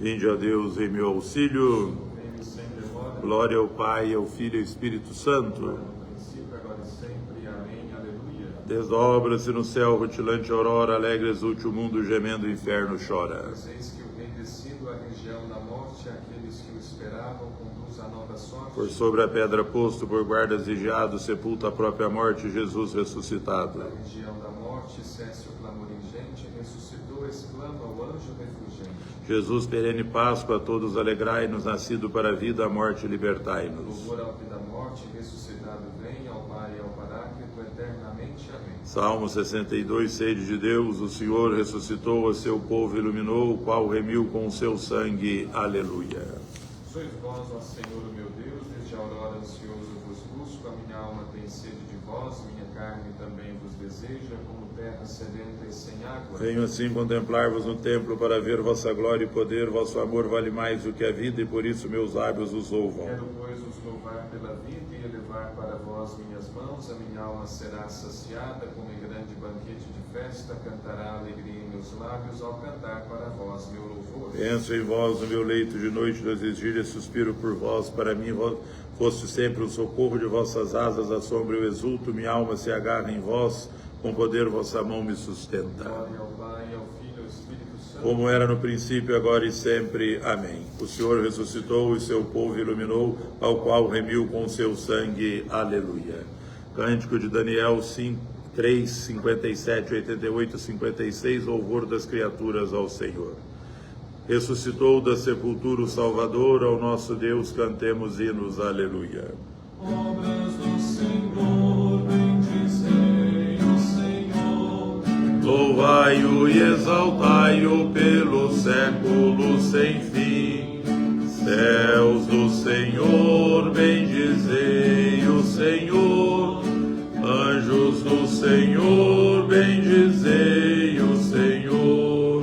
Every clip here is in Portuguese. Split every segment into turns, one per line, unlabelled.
Vinde, ó Deus, em meu auxílio. Glória ao Pai, ao Filho e ao Espírito Santo. Desdobra-se no céu, rutilante aurora, alegre exulte o mundo, gemendo o inferno chora.
Eis que o Rei descido à região da morte, aqueles que o esperavam, conduz a nova sorte.
Por sobre a pedra posto, por guardas vigiados, sepulta a própria morte, Jesus ressuscitado.
Na região da morte, cesse o clamor ingente, ressuscitou, exclama o anjo refulgente.
Jesus, perene Páscoa, a todos alegrai-nos, nascido para a vida, a morte, libertai-nos.
Louvor ao que da morte, ressuscitado vem, ao Pai e ao Paráclito, eternamente. Amém.
Salmo 62, sede de Deus, o Senhor ressuscitou, a seu povo iluminou, o qual remiu com o seu sangue. Aleluia.
Sois vós, ó Senhor, o meu Deus, desde a aurora ansioso vos busco, a minha alma tem sede de vós, minha carne também vos deseja, como terra sedenta e sem água.
Venho assim contemplar-vos no templo para ver vossa glória e poder, vosso amor vale mais do que a vida e por isso meus lábios os louvam.
Quero, pois, os louvar pela vida e elevar para vós minhas mãos, a minha alma será saciada, como em grande banquete de festa, cantará alegria em meus lábios, ao cantar para vós meu louvor.
Penso em vós no meu leito de noite das vigílias, suspiro por vós, para mim foste sempre o socorro de vossas asas, a sombra eu exulto, minha alma se agarra em vós, com poder vossa mão me sustenta.
Glória ao Pai, ao Filho e ao Espírito Santo.
Como era no princípio, agora e sempre. Amém. O Senhor ressuscitou e seu povo iluminou, ao qual remiu com seu sangue. Aleluia. Cântico de Daniel 3, 57, 88, 56, louvor das criaturas ao Senhor. Ressuscitou da sepultura o Salvador, ao nosso Deus cantemos hinos. Aleluia.
Obras do Senhor, bendizei o Senhor.
Louvai-o e exaltai-o pelo século sem fim. Céus do Senhor, bendizei o Senhor. Anjos do Senhor, bendizei o Senhor.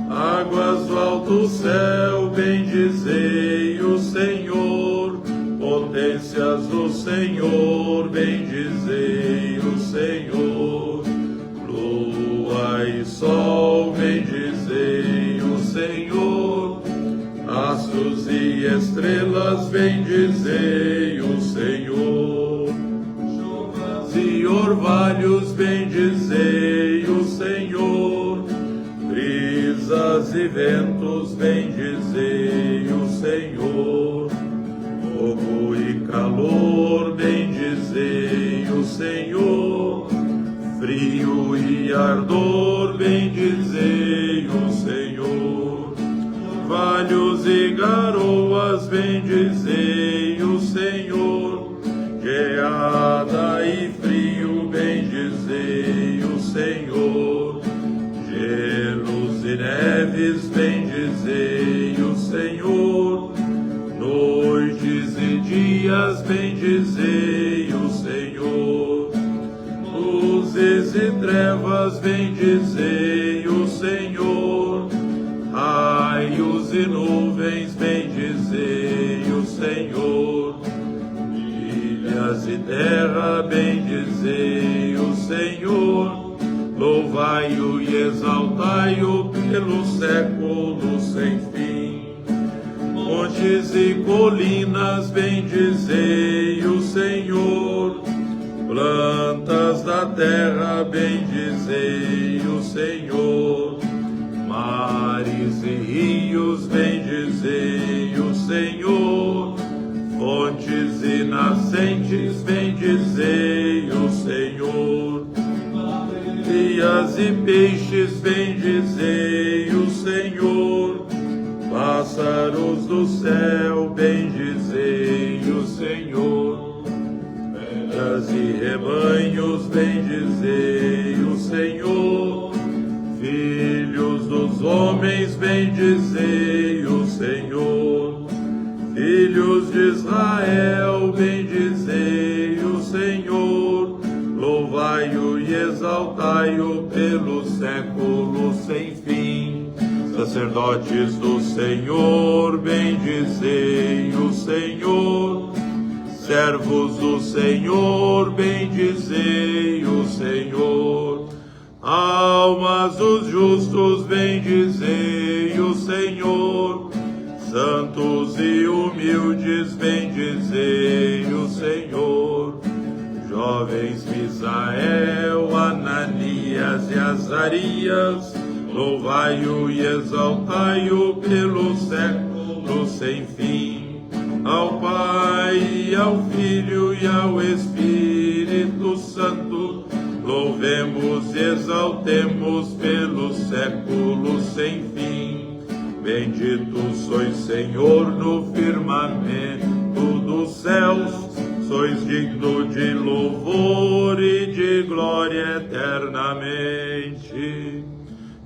Águas do alto céu, bendizei o Senhor. Potências do Senhor, bendizei o Senhor. Lua e sol, bendizei o Senhor. Astros e estrelas, bendizei o Senhor. Chuvas e orvalhos, bendizei o Senhor. Brisas e ventos, bendizei o Senhor. Fogo e calor, bendizei o Senhor. Frio e ardor, bendizei o Senhor. Valhos e garoas, bendizei o Senhor. Geada e frio, bendizei o Senhor. Gelos e neves, bendizei o Senhor. Noites e dias, bendizei o Senhor. Luzes e trevas, bendizei o Senhor. Raios e nuvens, bendizei o Senhor. Ilhas e terra, bendizei o Senhor. Louvai-o e exaltai-o pelo século sem fim. Montes e colinas, bendizei o Senhor. Plantas da terra, bendizei o Senhor. Mares e rios, bendizei o Senhor. Fontes e nascentes, bendizei o Senhor. Baleias e peixes, bendizei o Senhor. Pássaros do céu, bendizei o Senhor. Feras e rebanhos, bendizei o Senhor. Filhos dos homens, bendizei o Senhor. Filhos de Israel, bendizei o Senhor. Louvai-o e exaltai-o pelo século sem fim. Sacerdotes do Senhor, bendizei o Senhor. Servos do Senhor, bendizei o Senhor. Almas dos justos, bendizei o Senhor. Santos e humildes, bendizei o Senhor. Jovens Misael, Ananias e Azarias, louvai-o e exaltai-o pelo século sem fim. Ao Pai, ao Filho e ao Espírito Santo, louvemos e exaltemos pelo século sem fim. Bendito sois, Senhor, no firmamento dos céus, sois digno de louvor e de glória eternamente.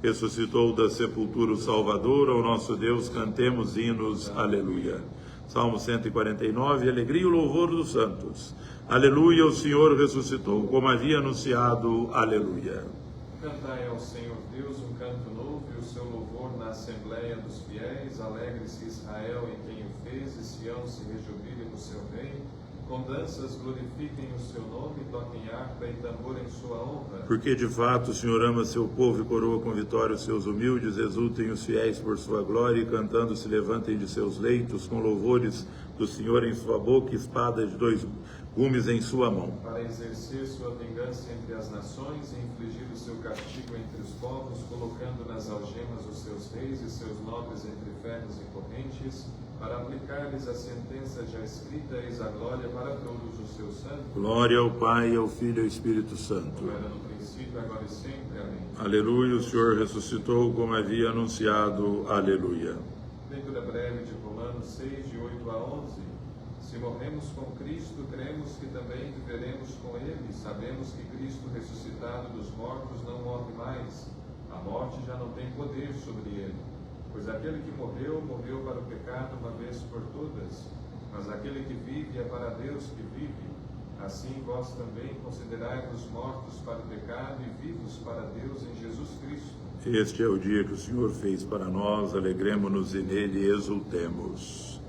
Ressuscitou da sepultura o Salvador, ao nosso Deus cantemos hinos, aleluia. Salmo 149, alegria e o louvor dos santos. Aleluia, o Senhor ressuscitou, como havia anunciado, aleluia.
Cantai ao Senhor Deus um canto novo e o seu louvor na Assembleia dos Fiéis. Alegre-se Israel em quem o fez, e Sião se rejubile no seu rei. Com danças glorifiquem o seu nome, toquem harpa e tambor em sua honra.
Porque de fato o Senhor ama seu povo e coroa com vitória os seus humildes. Exultem os fiéis por sua glória e cantando se levantem de seus leitos, com louvores do Senhor em sua boca, espada de 2 gumes em sua mão.
Para exercer sua vingança entre as nações e infligir o seu castigo entre os povos, colocando nas algemas os seus reis e seus nobres entre ferros e correntes, para aplicar-lhes a sentença já escrita, eis a glória para todos os seus santos.
Glória ao Pai, ao Filho e ao Espírito Santo.
Como era no princípio, agora e sempre. Amém.
Aleluia, o Senhor ressuscitou, como havia anunciado, aleluia.
Leitura breve de Romanos 6, de 8 a 11. Se morremos com Cristo, cremos que também viveremos com Ele. Sabemos que Cristo, ressuscitado dos mortos, não morre mais. A morte já não tem poder sobre Ele. Pois aquele que morreu, morreu para o pecado uma vez por todas. Mas aquele que vive é para Deus que vive. Assim vós também considerai-vos mortos para o pecado e vivos para Deus em Jesus Cristo.
Este é o dia que o Senhor fez para nós, alegremo-nos e nele exultemos.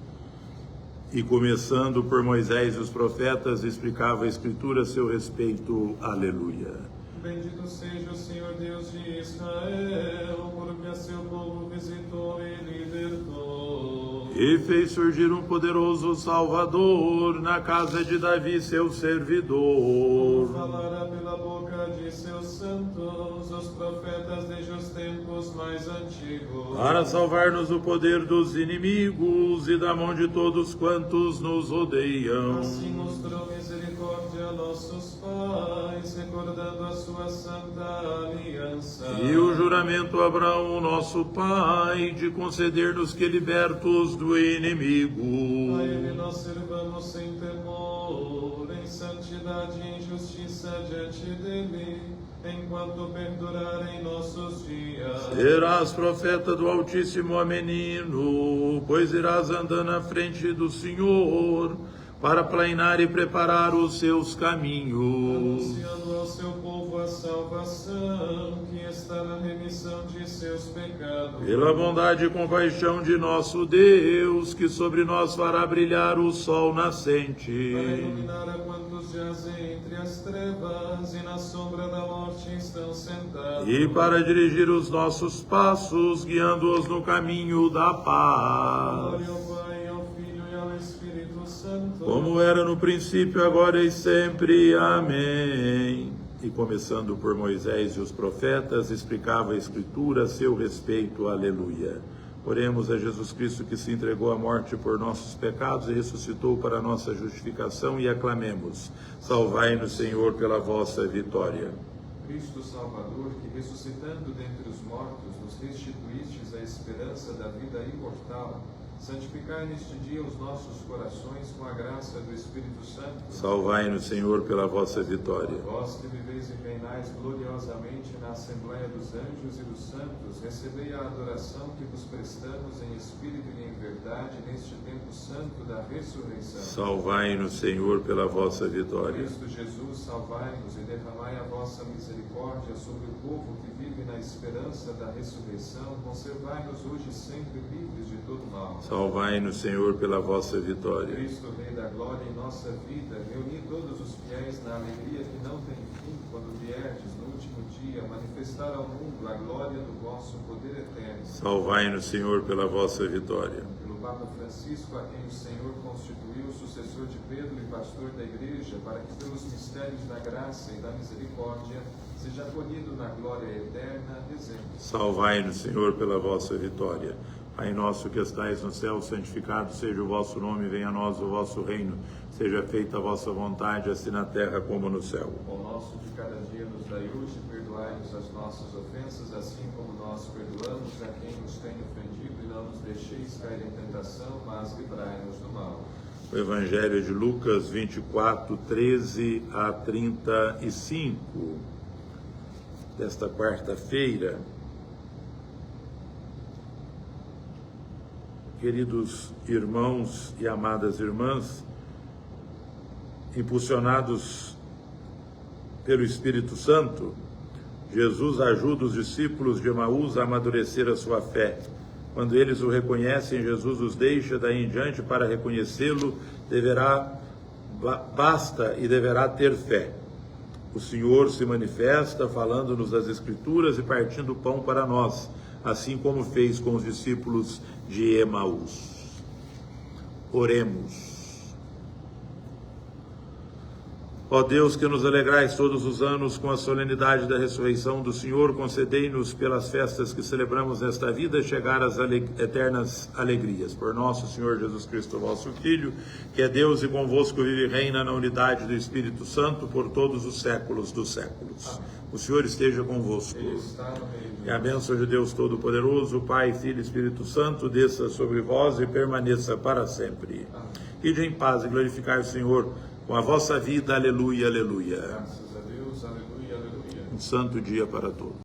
E começando por Moisés e os profetas, explicava a Escritura a seu respeito, aleluia.
Bendito seja o Senhor Deus de Israel, porque a seu povo visitou e libertou.
E fez surgir um poderoso Salvador na casa de Davi, seu servidor.
Falará pela boca de seus santos, os profetas desde os tempos mais antigos.
Para salvar-nos do poder dos inimigos e da mão de todos quantos nos odeiam.
Assim mostrou misericórdia a nossos pais, recordando a sua santa aliança.
E o juramento a Abraão, nosso pai, de conceder-nos que, libertos do inimigo,
A Ele nós servamos sem temor, em santidade e em justiça diante dEle, enquanto perdurarem nossos dias.
serás profeta do Altíssimo, ó menino, pois irás andando à frente do Senhor, para planear e preparar os seus caminhos.
Anunciando ao seu povo a salvação, que está na remissão de seus pecados.
Pela bondade e compaixão de nosso Deus, que sobre nós fará brilhar o sol nascente,
Para iluminar a quantos jazem entre as trevas e na sombra da morte estão sentados.
e para dirigir os nossos passos, guiando-os no caminho da paz.
Glória ao Pai, ao Filho e ao Espírito Santo.
Como era no princípio, agora e sempre. Amém. E começando por Moisés e os profetas, explicava a Escritura a seu respeito. Aleluia. Oremos a Jesus Cristo, que se entregou à morte por nossos pecados e ressuscitou para nossa justificação, e aclamemos: salvai-nos, Senhor, pela vossa vitória.
Cristo Salvador, que ressuscitando dentre os mortos, nos restituístes a esperança da vida imortal, santificai neste dia os nossos corações com a graça do Espírito Santo.
Salvai-nos, Senhor, pela vossa vitória.
Vós que viveis e reinais gloriosamente na Assembleia dos Anjos e dos Santos, recebei a adoração que vos prestamos em espírito e em verdade neste tempo santo da ressurreição.
Salvai-nos, Senhor, pela vossa vitória.
Cristo Jesus, salvai-nos e derramai a vossa misericórdia sobre o povo que vive na esperança da ressurreição. Conservai-nos hoje sempre livres de todo mal.
Salvai-nos, Senhor, pela vossa vitória.
Cristo, Rei da Glória, em nossa vida, reuni todos os fiéis na alegria que não tem fim, quando vierdes no último dia manifestar ao mundo a glória do vosso poder eterno.
Salvai-nos, Senhor, pela vossa vitória.
Pelo Papa Francisco, a quem o Senhor constituiu sucessor de Pedro e pastor da Igreja, para que pelos mistérios da graça e da misericórdia seja acolhido na glória eterna, rezemos.
Salvai-nos, Senhor, pela vossa vitória. Pai nosso que estais no céu, santificado seja o vosso nome, venha a nós o vosso reino. Seja feita a vossa vontade, assim na terra como no céu.
O pão nosso de cada dia nos dai hoje, perdoai-nos as nossas ofensas, assim como nós perdoamos a quem nos tem ofendido, e não nos deixeis cair em tentação, mas livrai-nos do mal.
O Evangelho de Lucas 24, 13 a 35, desta quarta-feira. Queridos irmãos e amadas irmãs, impulsionados pelo Espírito Santo, Jesus ajuda os discípulos de Emaús a amadurecer a sua fé. Quando eles o reconhecem, Jesus os deixa daí em diante para reconhecê-lo, basta e deverá ter fé. O Senhor se manifesta falando-nos das Escrituras e partindo o pão para nós, assim como fez com os discípulos de Emaús. Oremos. Ó Deus, que nos alegrais todos os anos com a solenidade da ressurreição do Senhor, concedei-nos pelas festas que celebramos nesta vida chegar às eternas alegrias. Por nosso Senhor Jesus Cristo, vosso Filho, que é Deus e convosco vive e reina na unidade do Espírito Santo por todos os séculos dos séculos. Amém. O Senhor esteja convosco. E a bênção de Deus Todo-Poderoso, Pai, Filho e Espírito Santo, desça sobre vós e permaneça para sempre. Amém. Ide em paz e glorificai o Senhor com a vossa vida, aleluia, aleluia.
Graças a Deus, aleluia, aleluia.
Um santo dia para todos.